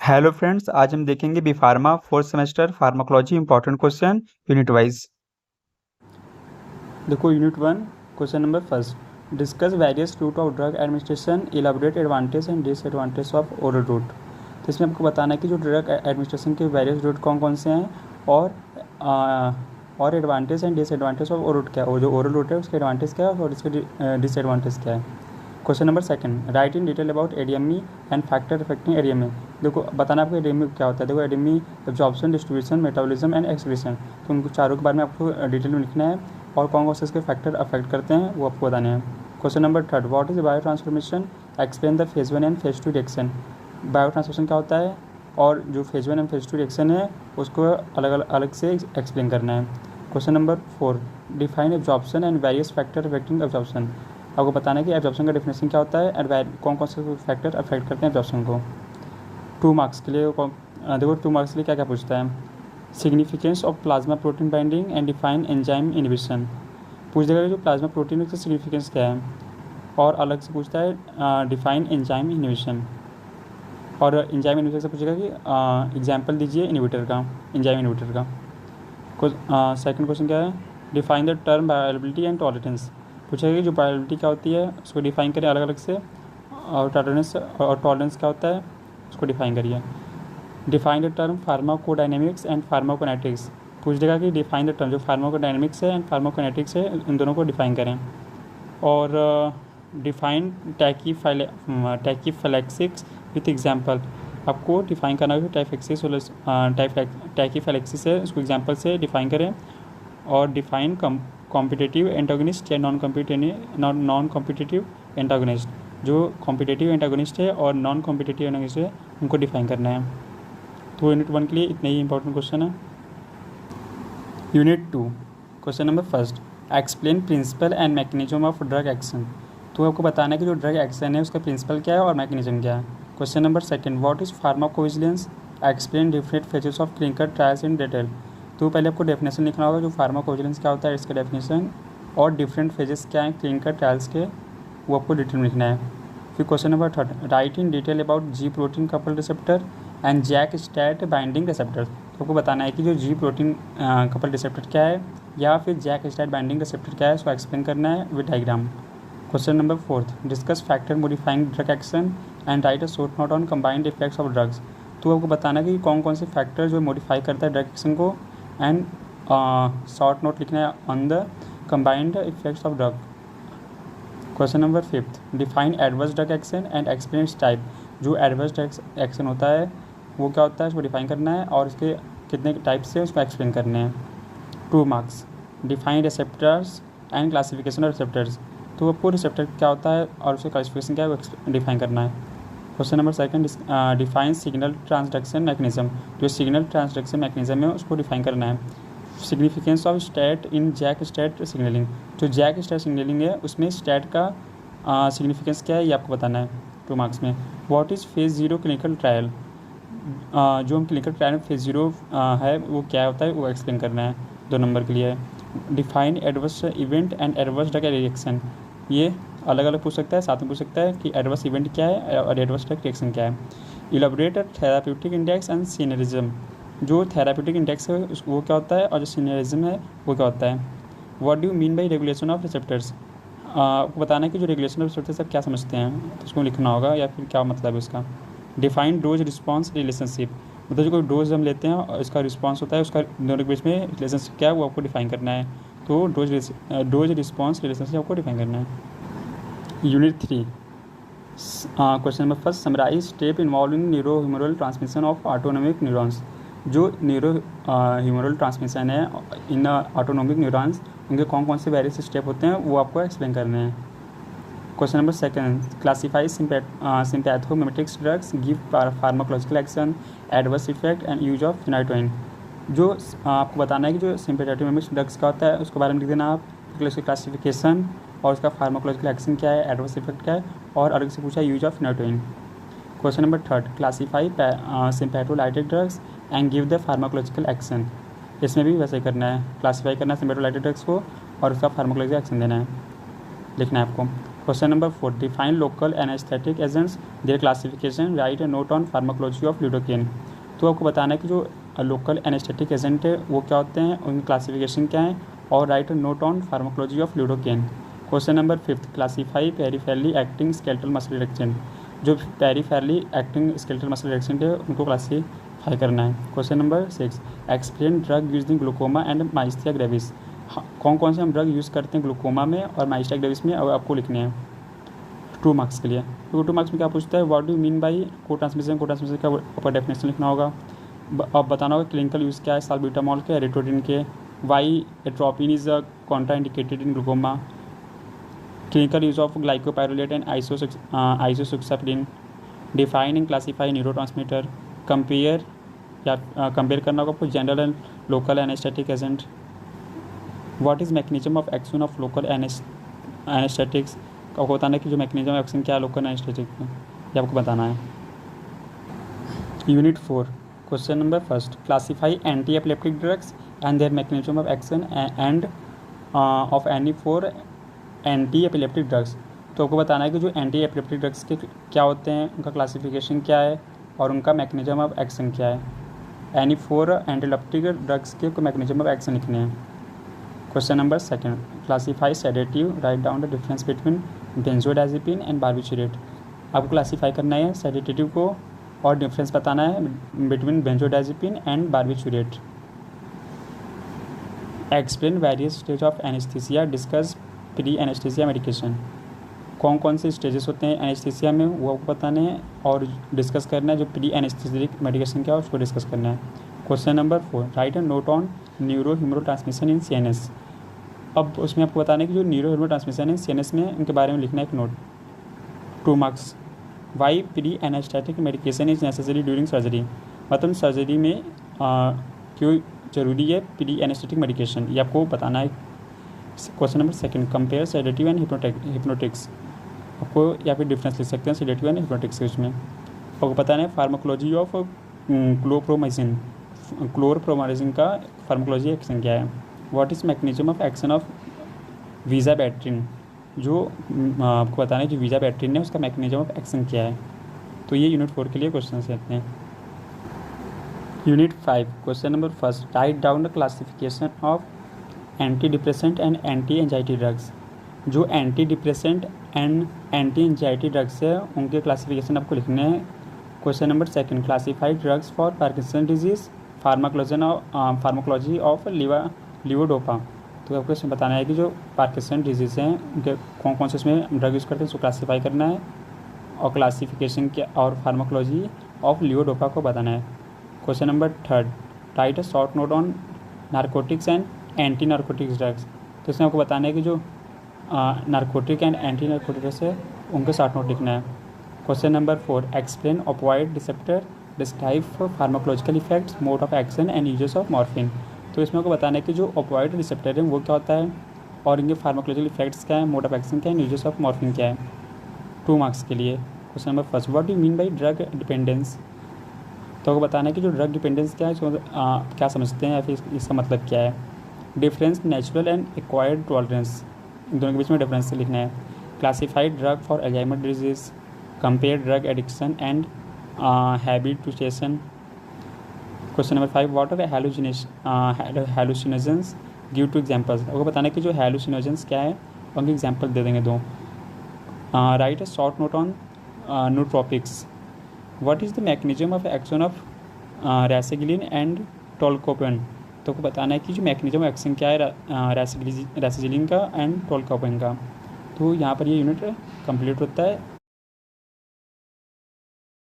Hello friends, आज हम देखेंगे B pharma fourth semester pharmacology important question unit wise. देखो unit 1 question number first, discuss various route of drug administration, elaborate advantage and disadvantage of oral route. तो इसमें आपको बताना है कि जो ड्रग एडमिनिस्ट्रेशन के वेरियस रूट कौन कौन से हैं और advantage and disadvantage of oral route क्या है, और जो ओरल रूट है उसके एडवांटेज क्या है और इसके डिसएडवांटेज क्या है। Question number second, right in detail about ADME and factor affecting ADME. देखो बताना आपको एडीएमई क्या होता है। देखो ADME absorption, distribution, metabolism and excretion, तो उनको चारों के बारे में आपको डिटेल में लिखना है और कौन कौन से इसके फैक्टर अफेक्ट करते हैं वो आपको बताने हैं। Question number third, what is bio transformation, explain the phase 1 and phase 2 reaction. Bio transformation क्या होता है और जो फेज 1 एंड फेज 2 रिएक्शन है उसको अलग से एक्सप्लेन करना है। Question number 4, define absorption and various factor affecting absorption. आपको बताना है कि एब्जॉर्प्शन का डेफिनेशन क्या होता है और कौन कौन से फैक्टर अफेक्ट करते हैं एब्जॉर्प्शन को। 2 मार्क्स के लिए देखो 2 मार्क्स के लिए क्या क्या पूछता है। Significance of plasma protein binding and define enzyme inhibition. पूछ देगा जो प्लाज्मा प्रोटीन है उसका सिग्निफिकेंस क्या है, और अलग से पूछता है डिफाइन एंजाइम इनहिबिशन। और एंजाइम इनहिबिशन से पूछेगा कि एग्जाम्पल दीजिए इनहिबिटर का, एंजाइम इनहिबिटर का। सेकंड क्वेश्चन क्या है, define the term bioavailability and tolerance. पूछेगा कि जो बायोअवेलेबिलिटी क्या होती है उसको डिफाइन करें अलग अलग से, और टॉलरेंस क्या होता है उसको डिफाइन करिए। Define the term pharmacodynamics and pharmacokinetics. पूछ देगा कि डिफाइन द टर्म जो फार्माकोडायनेमिक्स है एंड फार्माकोनेटिक्स है इन दोनों को डिफाइन करें। और डिफाइन टैकीफैलेक्सिस विथ एग्जाम्पल। आपको डिफाइन करना है टैकीफैलेक्सिस है उसको एग्जाम्पल से डिफाइन करें। और डिफाइन कॉम्पिटिटिव एंटागोनिस्ट या नॉन कॉम्पिटिटिव एंटागोनिस्ट। जो कॉम्पिटिटिव एंटागोनिस्ट है और नॉन कॉम्पिटिटिव एंटागोनिस्ट है उनको डिफाइन करना है। तो यूनिट 1 के लिए इतने ही इंपॉर्टेंट क्वेश्चन है। Unit 2 question number first, explain principle and mechanism of drug action. तो आपको बताना है कि जो ड्रग एक्शन है उसका प्रिंसिपल क्या है और मैकेनिज्म क्या है। Question number second, what is pharmacovigilance, explain different phases of clinical trials in detail. तो पहले आपको डेफिनेशन लिखना होगा जो फार्माकोविजिलेंस क्या होता है इसका डेफिनेशन, और डिफरेंट फेजेस क्या हैं क्लिनिकल ट्रायल्स के वो आपको डिटेल में लिखना है। फिर question number third, write in detail about G protein couple receptor and JAK STAT binding receptor. तो आपको बताना है कि जो जी प्रोटीन कपल रिसेप्टर क्या है या फिर जैक स्टैट बाइंडिंग रिसेप्टर क्या है उसको एक्सप्लेन करना है with diagram. Question number fourth, discuss factor modifying drug action and right a short note on combined effects of drugs. तो आपको बताना है कि कौन कौन से फैक्टर जो मॉडिफाई करता है ड्रग एक्शन को, एंड शॉर्ट नोट लिखना है on the combined effects of drug. Question number fifth, define adverse drug action and explain it's type. जो एडवर्स ड्रग एक्शन होता है वो क्या होता है उसको डिफाइन करना है और इसके कितने टाइप्स से उसको एक्सप्लेन करने हैं। 2 marks, define receptors and classification of receptors. तो आपको रिसेप्टर क्या होता है और उसका क्लासिफिकेशन क्या है वो डिफाइन करना है। Question number second, define signal transduction mechanism. जो सिग्नल ट्रांसडक्शन मैकेनिज्म है उसको डिफाइन करना है। Significance of STAT in JAK STAT signalling. जो जैक स्टैट सिग्नलिंग है उसमें स्टैट का सिग्निफिकेंस क्या है ये आपको बताना है 2 मार्क्स में। What is phase 0 clinical trial. जो हम क्लिनिकल ट्रायल में फेज़ 0 है वो क्या होता है वो एक्सप्लेन करना है 2 नंबर के लिए। Define adverse event and adverse drug reaction. ये अलग अलग पूछ सकता है, साथ में पूछ सकता है कि एडवर्स इवेंट क्या है और एडवर्स ड्रग रिएक्शन क्या है। Elaborate therapeutic index and synergism. जो थेराप्यूटिक इंडेक्स है वो क्या होता है और जो सिनरिज्म है वो क्या होता है। What do you mean by regulation of receptors. आपको बताना है कि जो रेगुलेशन ऑफ रिसेप्टर्स आप क्या समझते हैं तो उसको लिखना होगा या फिर क्या मतलब है उसका। Define dose response relationship. मतलब जो कोई डोज हम लेते हैं और इसका रिस्पॉन्स होता है उसका दोनों के बीच में रिलेशनशिप क्या है वो आपको डिफाइन करना है। तो डोज रिस्पॉन्स रिलेशनशिप आपको डिफाइन करना है। Unit 3 question number first, summarise step involving neuro humoral transmission of autonomic neurons. जो न्यूरो ह्यूमरल ट्रांसमिशन है इन ऑटोनोमिक न्यूरॉन्स उनके कौन कौन से वेरियस स्टेप होते हैं वो आपको एक्सप्लेन करने हैं। Question number second, classify sympathomimetics drugs, give pharmacological action, adverse effect and use of phenytoin. जो आपको बताना है कि जो सिंपैथोमिमेटिक्स ड्रग्स का होता है उसके बारे में लिख देना आप, उसकी क्लासिफिकेशन और उसका फार्माकोलॉजिकल एक्शन क्या है, एडवर्स इफेक्ट क्या है, और अलग से पूछा use of phenytoin. Question number third, classify sympatholytic drugs and give the pharmacological action. इसमें भी वैसे ही करना है, क्लासीफाई करना है सिंपैथोलाइटिक ड्रग्स को और उसका फार्माकोलॉजिकल एक्शन देना है, लिखना है आपको। Question number 4, define local anaesthetic agents, there classification, right a note on pharmacology of lidocaine. तो आपको बताना है कि जो लोकल एनेस्थेटिक एजेंट है वो क्या होते हैं, उनकी क्लासिफिकेशन क्या है, और write a note on pharmacology of lidocaine. Question number 5, classify peripherally acting skeletal muscle relaxant. जो peripherally acting skeletal muscle relaxant है उनको क्लासीफाई करना है। Question number 6, explain drug used in glaucoma and myasthenia gravis. कौन कौन से हम drug use करते हैं ग्लूकोमा में और माइस्थीनिया ग्रेविस में, अब आपको लिखने हैं 2 मार्क्स के लिए। तो 2 मार्क्स में क्या पूछता है, व्हाट डू मीन बाई को ट्रांसमिशन का ऊपर डेफिनेशन लिखना होगा। अब बताना होगा क्लिनिकल यूज़ क्या है साल्ब्यूटामॉल के, एरिट्रोडिन के, why atropine is contraindicated in glaucoma, clinical use of glycopyrrolate and isoxsuprine, define and classify neurotransmitter, compare compare करना होगा आपको general and local anaesthetic agent, what is mechanism of action of local anaesthetics. आपको बताना है कि जो mechanism of action क्या है लोकल एनेस्थेटिक में, ये आपको बताना है। Unit 4, question number 1, classify anti epileptic drugs and there mechanism of action end of any 4 anti epileptic drugs. तो आपको बताना है कि जो एंटी एपिलेप्टिक ड्रग्स के क्या होते हैं, उनका क्लासिफिकेशन क्या है और उनका मैकेनिज्म ऑफ एक्शन क्या है। एनी 4 एंटी एपिलेप्टिक ड्रग्स के मैकेनिज्म ऑफ एक्शन लिखने हैं। Question number 2, classify sedative, right down the difference between benzodiazepine and barbiturate. आपको क्लासीफाई करना है सेडेटिव को और डिफरेंस बताना है between benzodiazepine and barbiturate. Explain various stage of anaesthesia, discuss pre anaesthesia medication. कौन कौन से स्टेजेस होते हैं एनेस्थीसिया में वो आपको बताने हैं और डिस्कस करना है, जो प्री एनेस्थीसिक मेडिकेशन क्या है उसको डिस्कस करना है। Question number 4, write a note on neuro humoral transmission in CNS. अब उसमें आपको बताना है कि जो न्यूरो ह्यूमरोट्रांसमिशन है सीएनएस में उनके बारे में लिखना है एक note, 2 marks. Why pre anaesthetic medication is necessary during surgery, मतलब सर्जरी में क्यों जरूरी है प्री एनेस्थेटिक मेडिकेशन, ये आपको बताना है। Question number 2, compare sedative and hypnotics. आपको या फिर डिफरेंस लिख सकते हैं सेडेटिव एंड हिप्नोटिक्स के उसमें। आपको बताना है फार्माकोलॉजी ऑफ क्लोरप्रोमाइसिन का फार्माकोलॉजी एक्शन क्या है। What is mechanism of action of vigabatrin. जो आपको बताना है जो वीज़ाबैट्रिन है उसका मैकेनिज्म ऑफ एक्शन क्या है। तो ये यूनिट 4 के लिए क्वेश्चन रहते हैं। Unit 5, question number 1, write down the classification of anti depressant and anti anxiety drugs. जो anti depressant and anti anxiety drugs है उनके क्लासिफिकेशन आपको लिखने हैं। Question number 2, classified drugs for Parkinson disease, pharmacology of levodopa. तो आपको इसमें बताना है कि जो पार्किंसन डिजीज़ हैं उनके कौन कौन से इसमें ड्रग यूज़ करते हैं उसको क्लासीफाई करना है और क्लासिफिकेशन क्या और फार्माकोलॉजी ऑफ लिवोडोपा को बताना है। Question number 3, write a short note on narcotics and anti narcotics drugs. तो इसमें आपको बताना है कि जो narcotic and anti narcotic drugs है उनके शॉर्ट नोट लिखना है। Question number 4, explain opioid receptor, describe pharmacological effects, mode of action and uses of morphine. तो इसमें आपको बताना है कि जो ऑपोइड रिसेप्टर है वो क्या होता है और इनके फार्माकोलॉजिकल इफेक्ट्स क्या है, मोड ऑफ एक्शन क्या है, यूजेस ऑफ मॉर्फिन क्या है, 2 मार्क्स के लिए। Question number 1, what do you mean by drug dependence. तो आपको बताना है कि जो ड्रग डिपेंडेंस क्या है इसको क्या समझते हैं या फिर इसका मतलब क्या है। Difference natural and acquired tolerance, इन दोनों के बीच में डिफरेंस लिखना है। Classified drug for Alzheimer disease, compare drug addiction and habituation. Question number 5, what are hallucinogens, give 2 examples. आपको बताना है कि जो हैलुसिनोजेंस क्या है उनके एग्जांपल दे देंगे 2। Write a short note on nootropics, what is the mechanism of action of rasagiline and tolcapone. तो आपको बताना है कि जो मैकेनिज्म ऑफ एक्शन क्या है रैसेगिलिन का एंड टोलकोपेन का। तो यहाँ पर ये यूनिट कंप्लीट होता है।